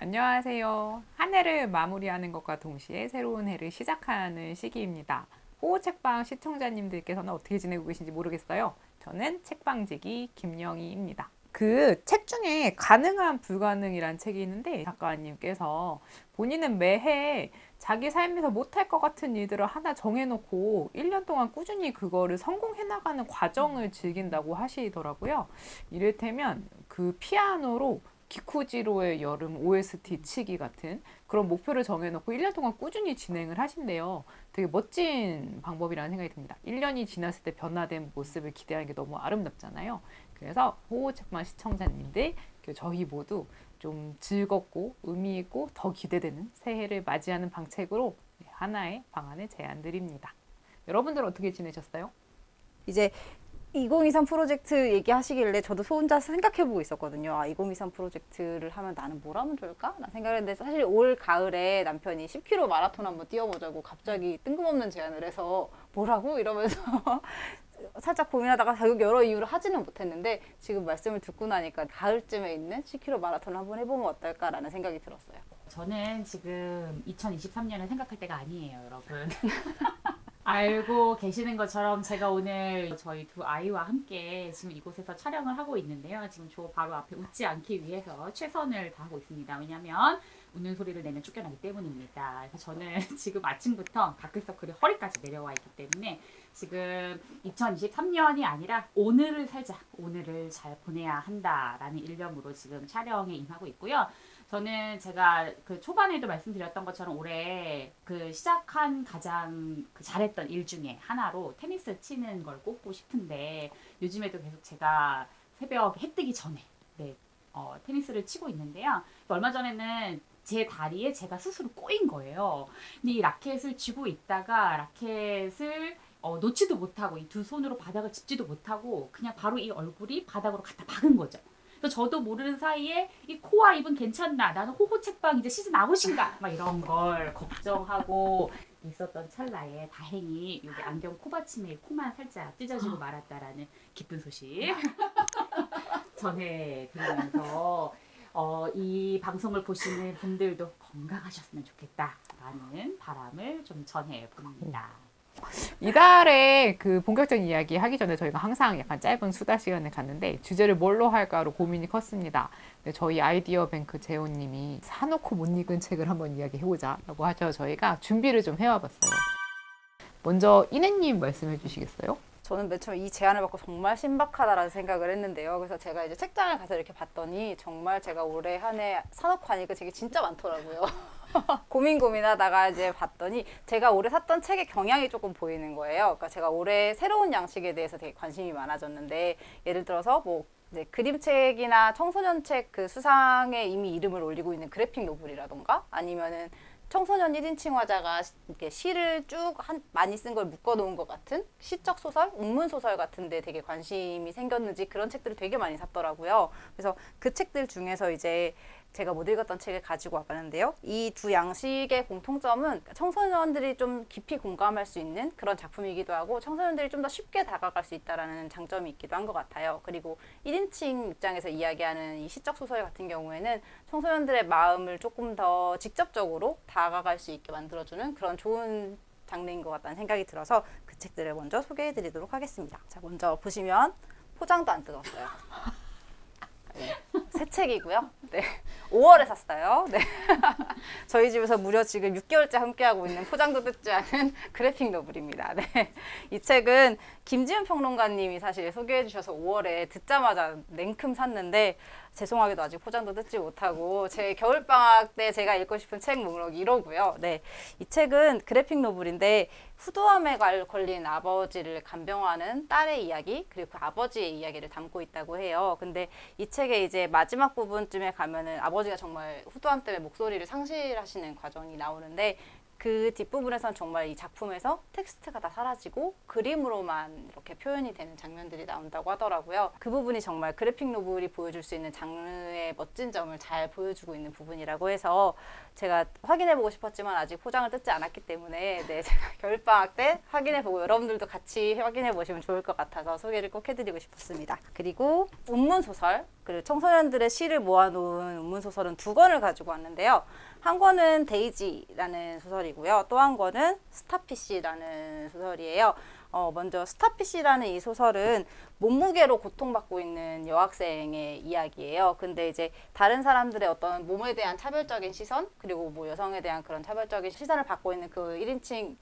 안녕하세요. 한 해를 마무리하는 것과 동시에 새로운 해를 시작하는 시기입니다. 호호책방 시청자님들께서는 어떻게 지내고 계신지 모르겠어요. 저는 책방지기 김영희입니다. 그 책 중에 가능한 불가능이란 책이 있는데 작가님께서 본인은 매해 자기 삶에서 못할 것 같은 일들을 하나 정해놓고 1년 동안 꾸준히 그거를 성공해 나가는 과정을 즐긴다고 하시더라고요. 이를테면 그 피아노로 기쿠지로의 여름 OST 치기 같은 그런 목표를 정해놓고 1년 동안 꾸준히 진행을 하신대요. 되게 멋진 방법이라는 생각이 듭니다. 1년이 지났을 때 변화된 모습을 기대하는 게 너무 아름답잖아요. 그래서 호호책방 시청자님들, 저희 모두 좀 즐겁고 의미 있고 더 기대되는 새해를 맞이하는 방책으로 하나의 방안을 제안드립니다. 여러분들 어떻게 지내셨어요? 이제 2023 프로젝트 얘기하시길래 저도 혼자 생각해보고 있었거든요. 2023 프로젝트를 하면 나는 뭘 하면 좋을까? 라는 생각을 했는데 사실 올 가을에 남편이 10km 마라톤 한번 뛰어보자고 갑자기 뜬금없는 제안을 해서 뭐라고? 이러면서 살짝 고민하다가 결국 여러 이유로 하지는 못했는데 지금 말씀을 듣고 나니까 가을쯤에 있는 10km 마라톤을 한번 해보면 어떨까라는 생각이 들었어요. 저는 지금 2023년을 생각할 때가 아니에요, 여러분. 알고 계시는 것처럼 제가 오늘 저희 두 아이와 함께 지금 이곳에서 촬영을 하고 있는데요. 지금 저 바로 앞에 웃지 않기 위해서 최선을 다하고 있습니다. 왜냐면 웃는 소리를 내면 쫓겨나기 때문입니다. 그래서 저는 지금 아침부터 다크서클이 허리까지 내려와 있기 때문에 지금 2023년이 아니라 오늘을 살자, 오늘을 잘 보내야 한다라는 일념으로 지금 촬영에 임하고 있고요. 저는 제가 그 초반에도 말씀드렸던 것처럼 올해 그 시작한 가장 잘했던 일 중에 하나로 테니스 치는 걸 꼽고 싶은데 요즘에도 계속 제가 새벽 해 뜨기 전에 테니스를 치고 있는데요. 얼마 전에는 제 다리에 제가 스스로 꼬인 거예요. 근데 이 라켓을 쥐고 있다가 라켓을 놓지도 못하고 이 두 손으로 바닥을 짚지도 못하고 그냥 바로 이 얼굴이 바닥으로 갖다 박은 거죠. 그래서 저도 모르는 사이에 이 코와 입은 괜찮나? 나는 호호책방 이제 시즌 아웃인가? 막 이런 걸 걱정하고 있었던 찰나에 다행히 여기 안경 코받침에 코만 살짝 찢어지고 말았다라는 기쁜 소식 전해드리면서 이 방송을 보시는 분들도 건강하셨으면 좋겠다라는 바람을 좀 전해봅니다. 이달에 그 본격적인 이야기 하기 전에 저희가 항상 약간 짧은 수다 시간을 갖는데 주제를 뭘로 할까로 고민이 컸습니다. 근데 저희 아이디어 뱅크 재호님이 사놓고 못 읽은 책을 한번 이야기해보자 라고 하셔서 저희가 준비를 좀 해와봤어요. 먼저 이내님 말씀해 주시겠어요? 저는 맨 처음 이 제안을 받고 정말 신박하다라는 생각을 했는데요. 그래서 제가 이제 책장을 가서 이렇게 봤더니 정말 제가 올해 한 해 사놓고 안 읽은 책이 진짜 많더라고요. 고민하다가 이제 봤더니 제가 올해 샀던 책의 경향이 조금 보이는 거예요. 그러니까 제가 올해 새로운 양식에 대해서 되게 관심이 많아졌는데 예를 들어서 뭐 이제 그림책이나 청소년 책 그 수상에 이미 이름을 올리고 있는 그래픽 노블이라던가 아니면은 청소년 1인칭 화자가 이렇게 시를 쭉 많이 쓴 걸 묶어놓은 것 같은 시적 소설, 운문 소설 같은데 되게 관심이 생겼는지 그런 책들을 되게 많이 샀더라고요. 그래서 그 책들 중에서 이제 제가 못 읽었던 책을 가지고 와봤는데요. 이 두 양식의 공통점은 청소년들이 좀 깊이 공감할 수 있는 그런 작품이기도 하고 청소년들이 좀 더 쉽게 다가갈 수 있다는 장점이 있기도 한 것 같아요. 그리고 1인칭 입장에서 이야기하는 이 시적 소설 같은 경우에는 청소년들의 마음을 조금 더 직접적으로 다가갈 수 있게 만들어주는 그런 좋은 장르인 것 같다는 생각이 들어서 그 책들을 먼저 소개해드리도록 하겠습니다. 자, 먼저 보시면 포장도 안 뜯었어요. 네, 새 책이고요. 네, 5월에 샀어요. 네. 저희 집에서 무려 지금 6개월째 함께하고 있는 포장도 뜯지 않은 그래픽 노블입니다. 네. 이 책은 김지은 평론가님이 사실 소개해 주셔서 5월에 듣자마자 냉큼 샀는데 죄송하게도 아직 포장도 뜯지 못하고 제 겨울방학 때 제가 읽고 싶은 책 목록이 이러고요. 네, 이 책은 그래픽 노블인데 후두암에 걸린 아버지를 간병하는 딸의 이야기 그리고 그 아버지의 이야기를 담고 있다고 해요. 근데 이 책의 이제 마지막 부분쯤에 가면은 아버지가 정말 후두암 때문에 목소리를 상실하시는 과정이 나오는데 그 뒷부분에선 정말 이 작품에서 텍스트가 다 사라지고 그림으로만 이렇게 표현이 되는 장면들이 나온다고 하더라고요. 그 부분이 정말 그래픽 노블이 보여줄 수 있는 장르의 멋진 점을 잘 보여주고 있는 부분이라고 해서 제가 확인해보고 싶었지만 아직 포장을 뜯지 않았기 때문에 네, 제가 겨울방학 때 확인해보고 여러분들도 같이 확인해보시면 좋을 것 같아서 소개를 꼭 해드리고 싶었습니다. 그리고 운문소설 그리고 청소년들의 시를 모아놓은 운문소설은 2권을 가지고 왔는데요. 한 권은 데이지라는 소설이고요. 또 한 권은 스타피쉬라는 소설이에요. 먼저 스타피쉬라는 이 소설은 몸무게로 고통받고 있는 여학생의 이야기예요. 근데 이제 다른 사람들의 어떤 몸에 대한 차별적인 시선, 그리고 뭐 여성에 대한 그런 차별적인 시선을 받고 있는 그 1인칭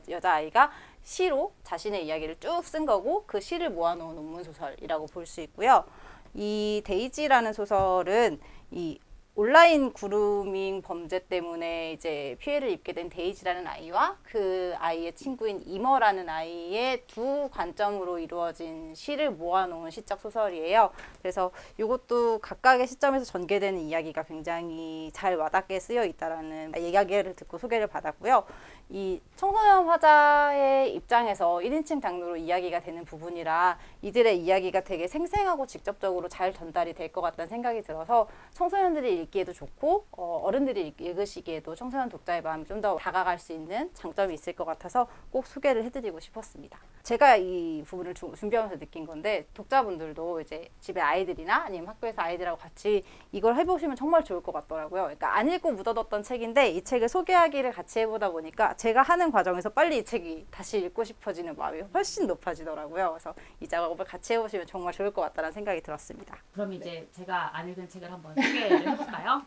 여자아이가 시로 자신의 이야기를 쭉 쓴 거고, 그 시를 모아놓은 운문소설이라고 볼 수 있고요. 이 데이지라는 소설은 이 온라인 그루밍 범죄 때문에 이제 피해를 입게 된 데이지라는 아이와 그 아이의 친구인 이머라는 아이의 두 관점으로 이루어진 시를 모아놓은 시적 소설이에요. 그래서 이것도 각각의 시점에서 전개되는 이야기가 굉장히 잘 와닿게 쓰여 있다라는 이야기를 듣고 소개를 받았고요. 이 청소년 화자의 입장에서 1인칭 장르로 이야기가 되는 부분이라 이들의 이야기가 되게 생생하고 직접적으로 잘 전달이 될 것 같다는 생각이 들어서 청소년들이 읽기에도 좋고 어른들이 읽으시기에도 청소년 독자의 마음이 좀 더 다가갈 수 있는 장점이 있을 것 같아서 꼭 소개를 해드리고 싶었습니다. 제가 이 부분을 준비하면서 느낀 건데, 독자분들도 이제 집에 아이들이나 아니면 학교에서 아이들하고 같이 이걸 해보시면 정말 좋을 것 같더라고요. 그러니까 안 읽고 묻어뒀던 책인데 이 책을 소개하기를 같이 해보다 보니까 제가 하는 과정에서 빨리 이 책이 다시 읽고 싶어지는 마음이 훨씬 높아지더라고요. 그래서 이 작업을 같이 해보시면 정말 좋을 것 같다는 생각이 들었습니다. 그럼 이제 제가 안 읽은 책을 한번 소개를 해볼까요?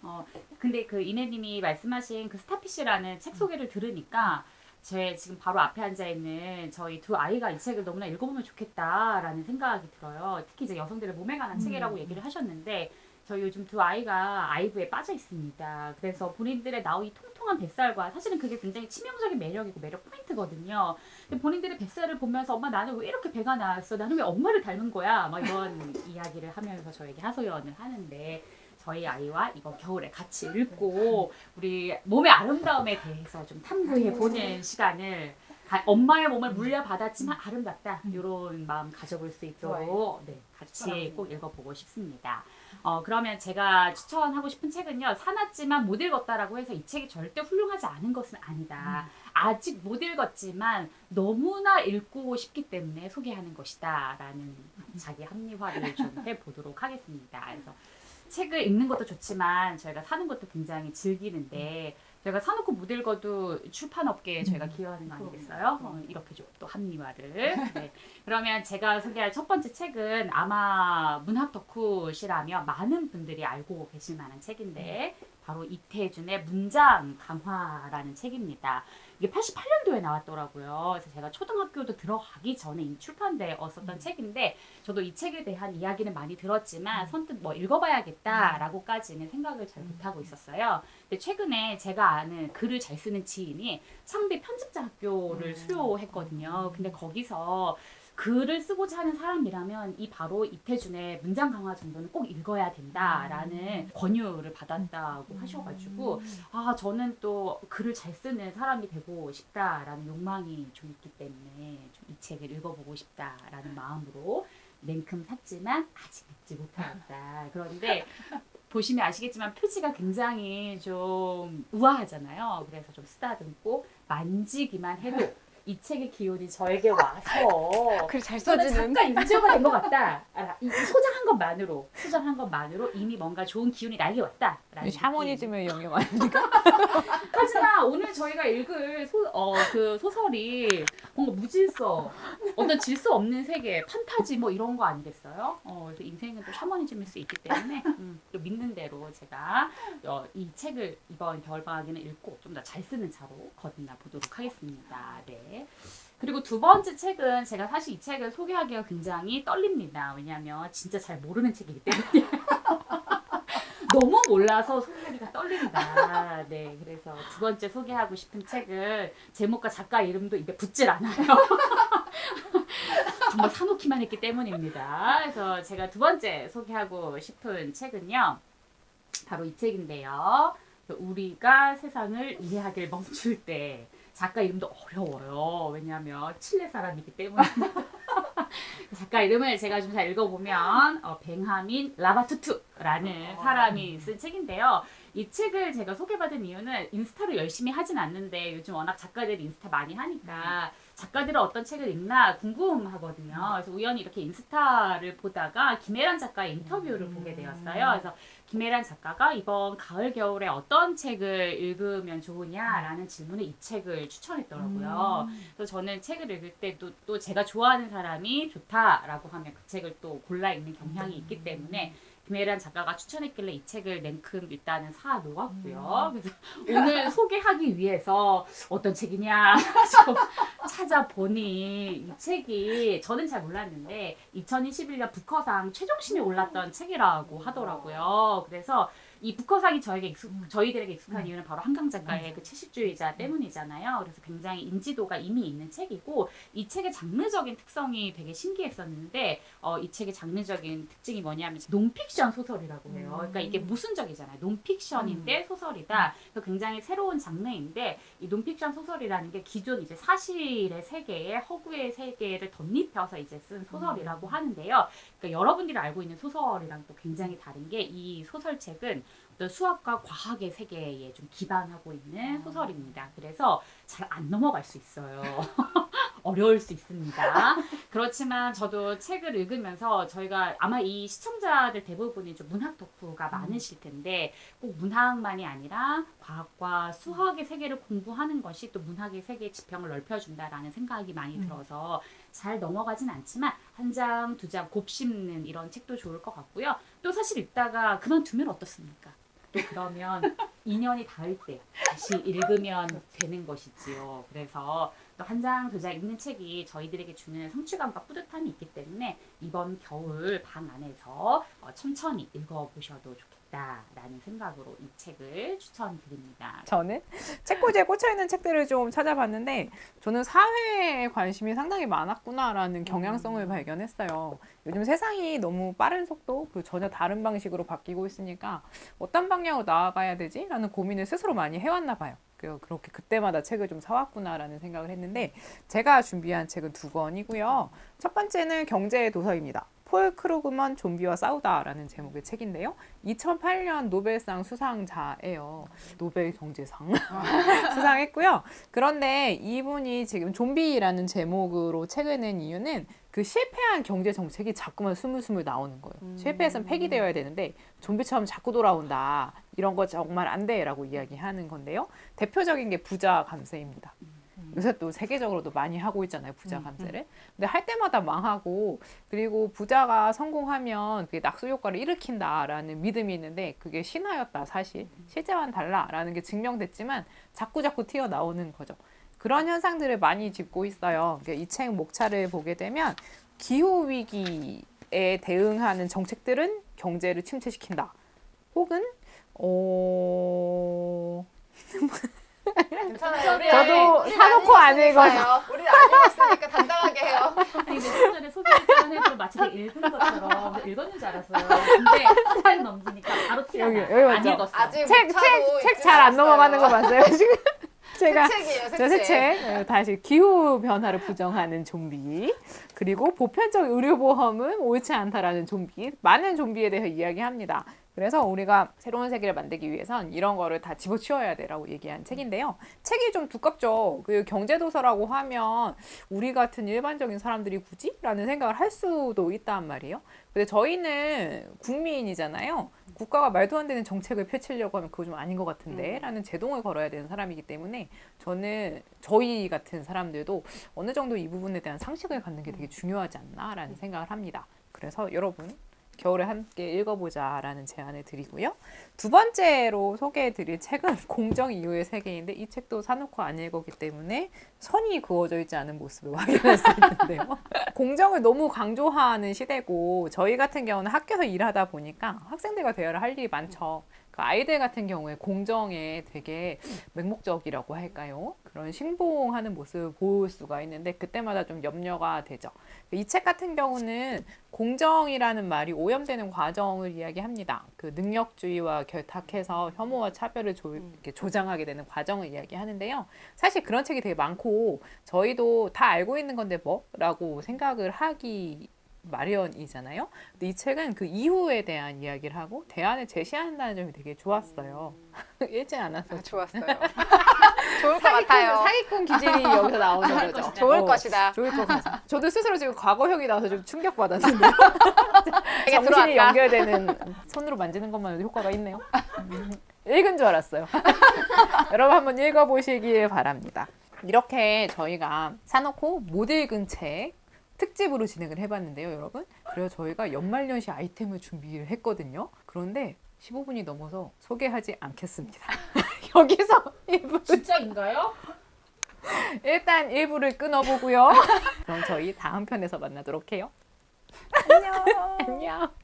근데 그 이내님이 말씀하신 그 스타피쉬라는 책 소개를 들으니까 제 지금 바로 앞에 앉아 있는 저희 두 아이가 이 책을 너무나 읽어보면 좋겠다라는 생각이 들어요. 특히 이제 여성들의 몸에 관한 책이라고 얘기를 하셨는데, 저희 요즘 두 아이가 아이브에 빠져 있습니다. 그래서 본인들의 나이 통통한 뱃살과, 사실은 그게 굉장히 치명적인 매력이고 매력 포인트거든요. 근데 본인들의 뱃살을 보면서 엄마 나는 왜 이렇게 배가 나왔어? 나는 왜 엄마를 닮은 거야? 막 이런 이야기를 하면서 저에게 하소연을 하는데, 저희 아이와 이번 겨울에 같이 읽고 우리 몸의 아름다움에 대해서 좀 탐구해보는 시간을, 엄마의 몸을 물려받았지만 아름답다, 이런 마음 가져볼 수 있도록 같이 꼭 읽어보고 싶습니다. 그러면 제가 추천하고 싶은 책은요, 사놨지만 못 읽었다라고 해서 이 책이 절대 훌륭하지 않은 것은 아니다. 아직 못 읽었지만 너무나 읽고 싶기 때문에 소개하는 것이다 라는 자기 합리화를 좀 해보도록 하겠습니다. 그래서 책을 읽는 것도 좋지만 저희가 사는 것도 굉장히 즐기는데, 저희가 사놓고 못 읽어도 출판업계에 저희가 기여하는 거 아니겠어요? 이렇게 좀 또 합리화를. 네. 그러면 제가 소개할 첫 번째 책은 아마 문학 덕후시라면 많은 분들이 알고 계실 만한 책인데, 바로 이태준의 문장 강화라는 책입니다. 이게 88년도에 나왔더라고요. 그래서 제가 초등학교도 들어가기 전에 이미 출판되었었던 책인데, 저도 이 책에 대한 이야기는 많이 들었지만 선뜻 뭐 읽어봐야겠다라고까지는 생각을 잘 못하고 있었어요. 근데 최근에 제가 아는 글을 잘 쓰는 지인이 상대 편집자 학교를 수료했거든요. 근데 거기서 글을 쓰고자 하는 사람이라면 이 바로 이태준의 문장 강화 정도는 꼭 읽어야 된다라는 권유를 받았다고 하셔가지고, 저는 또 글을 잘 쓰는 사람이 되고 싶다라는 욕망이 좀 있기 때문에 좀 이 책을 읽어보고 싶다라는 마음으로 냉큼 샀지만 아직 읽지 못하였다. 그런데 보시면 아시겠지만 표지가 굉장히 좀 우아하잖아요. 그래서 좀 쓰다듬고 만지기만 해도 이 책의 기운이 저에게 와서 글 잘 저는 써지는. 잠깐 인지가 된 것 같다. 이 소장한 것만으로 이미 뭔가 좋은 기운이 나에게 왔다. 샤머니즘의 영역 아닙니까? 하지만 오늘 저희가 읽을 그 소설이 뭔가 무질서, 어떤 질서 없는 세계, 판타지 뭐 이런 거 아니겠어요? 그래서 인생은 또 샤머니즘일 수 있기 때문에 또 믿는 대로 제가 이 책을 이번 겨울방학에는 읽고 좀 더 잘 쓰는 차로 거듭나 보도록 하겠습니다. 네. 그리고 두 번째 책은 제가 사실 이 책을 소개하기가 굉장히 떨립니다. 왜냐하면 진짜 잘 모르는 책이기 때문에. 너무 몰라서 소개하기가 떨린다. 네, 그래서 두 번째 소개하고 싶은 책은 제목과 작가 이름도 입에 붙질 않아요. 정말 사놓기만 했기 때문입니다. 그래서 제가 두 번째 소개하고 싶은 책은요, 바로 이 책인데요. 우리가 세상을 이해하길 멈출 때. 작가 이름도 어려워요. 왜냐하면 칠레 사람이기 때문에. 작가 이름을 제가 좀 잘 읽어보면 벤하민 라바투투라는 사람이 쓴 책인데요. 이 책을 제가 소개받은 이유는 인스타를 열심히 하진 않는데 요즘 워낙 작가들이 인스타 많이 하니까 작가들은 어떤 책을 읽나 궁금하거든요. 그래서 우연히 이렇게 인스타를 보다가 김혜란 작가의 인터뷰를 보게 되었어요. 그래서 김혜란 작가가 이번 가을 겨울에 어떤 책을 읽으면 좋으냐라는 질문에 이 책을 추천했더라고요. 그래서 저는 책을 읽을 때 또 제가 좋아하는 사람이 좋다라고 하면 그 책을 또 골라 읽는 경향이 있기 때문에 김혜란 작가가 추천했길래 이 책을 냉큼 일단은 사 놓았고요. 그래서 오늘 소개하기 위해서 어떤 책이냐 좀 찾아보니 이 책이 저는 잘 몰랐는데 2021년 북커상 최종심에 올랐던 책이라고 하더라고요. 그래서 이 북커상이 저희들에게 익숙한 이유는 바로 한강 작가의 그 채식주의자 때문이잖아요. 그래서 굉장히 인지도가 이미 있는 책이고 이 책의 장르적인 특성이 되게 신기했었는데 이 책의 장르적인 특징이 뭐냐면 논픽션 소설이라고 해요. 그러니까 이게 모순적이잖아요. 논픽션인데 소설이다. 그래서 굉장히 새로운 장르인데 이 논픽션 소설이라는 게 기존 이제 사실의 세계에 허구의 세계를 덧입혀서 이제 쓴 소설이라고 하는데요. 그러니까 여러분들이 알고 있는 소설이랑 또 굉장히 다른 게 이 소설책은 어떤 수학과 과학의 세계에 좀 기반하고 있는 소설입니다. 그래서 잘 안 넘어갈 수 있어요. 어려울 수 있습니다. 그렇지만 저도 책을 읽으면서 저희가 아마 이 시청자들 대부분이 좀 문학 덕후가 많으실 텐데 꼭 문학만이 아니라 과학과 수학의 세계를 공부하는 것이 또 문학의 세계의 지평을 넓혀준다라는 생각이 많이 들어서 잘 넘어가진 않지만 한 장, 두 장 곱씹는 이런 책도 좋을 것 같고요. 또 사실 읽다가 그만두면 어떻습니까? 또 그러면 2년이 닿을 때 다시 읽으면 되는 것이지요. 그래서 또 한 장, 두 장 읽는 책이 저희들에게 주는 성취감과 뿌듯함이 있기 때문에 이번 겨울 방 안에서 천천히 읽어보셔도 좋겠다라는 생각으로 이 책을 추천드립니다. 저는 책꽂이에 꽂혀있는 책들을 좀 찾아봤는데 저는 사회에 관심이 상당히 많았구나라는 경향성을 발견했어요. 요즘 세상이 너무 빠른 속도, 그 전혀 다른 방식으로 바뀌고 있으니까 어떤 방향으로 나아가야 되지? 라는 고민을 스스로 많이 해왔나 봐요. 그렇게 그때마다 책을 좀 사왔구나라는 생각을 했는데 제가 준비한 책은 두 권이고요. 첫 번째는 경제의 도서입니다. 폴 크루그먼 좀비와 싸우다라는 제목의 책인데요. 2008년 노벨상 수상자예요. 노벨 경제상 수상했고요. 그런데 이분이 지금 좀비라는 제목으로 책을 낸 이유는 그 실패한 경제 정책이 자꾸만 스물스물 나오는 거예요. 실패했으면 폐기되어야 되는데 좀비처럼 자꾸 돌아온다. 이런 거 정말 안 돼라고 이야기하는 건데요. 대표적인 게 부자 감세입니다. 요새 또 세계적으로도 많이 하고 있잖아요. 부자 감세를. 근데 할 때마다 망하고 그리고 부자가 성공하면 그게 낙수 효과를 일으킨다라는 믿음이 있는데 그게 신화였다 사실. 실제와는 달라라는 게 증명됐지만 자꾸 튀어나오는 거죠. 그런 현상들을 많이 짚고 있어요. 이 책 목차를 보게 되면 기후위기에 대응하는 정책들은 경제를 침체시킨다. 혹은 괜찮아요. 저도 사놓고 안 읽어서. 우리 안 읽었으니까 당당하게 해요. 아니 근데 좀 전에 소개했던 해도 마치 되게 읽은 것처럼 읽었는 줄 알았어요. 근데 한 넘기니까 바로 티가 나. 여기 안 맞죠? 읽었어. 아직 책 잘 안 넘어가는 거 맞아요 지금? 제가 책이에요, 새 책 다시 기후 변화를 부정하는 좀비 그리고 보편적 의료보험은 옳지 않다라는 좀비 많은 좀비에 대해서 이야기합니다. 그래서 우리가 새로운 세계를 만들기 위해선 이런 거를 다 집어치워야 돼라고 얘기한 책인데요. 책이 좀 두껍죠. 그 경제도서라고 하면 우리 같은 일반적인 사람들이 굳이? 라는 생각을 할 수도 있단 말이에요. 근데 저희는 국민이잖아요. 국가가 말도 안 되는 정책을 펼치려고 하면 그거 좀 아닌 것 같은데 라는 제동을 걸어야 되는 사람이기 때문에 저는 저희 같은 사람들도 어느 정도 이 부분에 대한 상식을 갖는 게 되게 중요하지 않나 라는 생각을 합니다. 그래서 여러분 겨울에 함께 읽어보자라는 제안을 드리고요. 두 번째로 소개해드릴 책은 공정 이후의 세계인데 이 책도 사놓고 안 읽었기 때문에 선이 그어져 있지 않은 모습을 확인할 수 있는데요. 공정을 너무 강조하는 시대고 저희 같은 경우는 학교에서 일하다 보니까 학생들과 대화를 할 일이 많죠. 그 아이들 같은 경우에 공정에 되게 맹목적이라고 할까요? 그런 신봉하는 모습을 볼 수가 있는데 그때마다 좀 염려가 되죠. 이 책 같은 경우는 공정이라는 말이 오염되는 과정을 이야기합니다. 그 능력주의와 결탁해서 혐오와 차별을 이렇게 조장하게 되는 과정을 이야기하는데요. 사실 그런 책이 되게 많고 저희도 다 알고 있는 건데 뭐라고 생각을 하기 마련이잖아요. 근데 이 책은 그 이후에 대한 이야기를 하고 대안을 제시한다는 점이 되게 좋았어요. 읽지 않았어. 좋았어요. 좋을 것 같아요. 사기꾼 기질이 여기서 나오는 좋을 거죠. 것이다. 좋을 것이다. 좋을 것 같아. 저도 스스로 지금 과거형이 나와서 좀 충격받았는데요. 이게 정신이 들어왔다. 연결되는 손으로 만지는 것만으로도 효과가 있네요. 읽은 줄 알았어요. 여러분 한번 읽어보시길 바랍니다. 이렇게 저희가 사놓고 못 읽은 책 특집으로 진행을 해봤는데요, 여러분. 그래서 저희가 연말연시 아이템을 준비를 했거든요. 그런데 15분이 넘어서 소개하지 않겠습니다. 여기서 1부, 진짜인가요? 일단 1부를 끊어보고요. 그럼 저희 다음 편에서 만나도록 해요. 안녕. 안녕.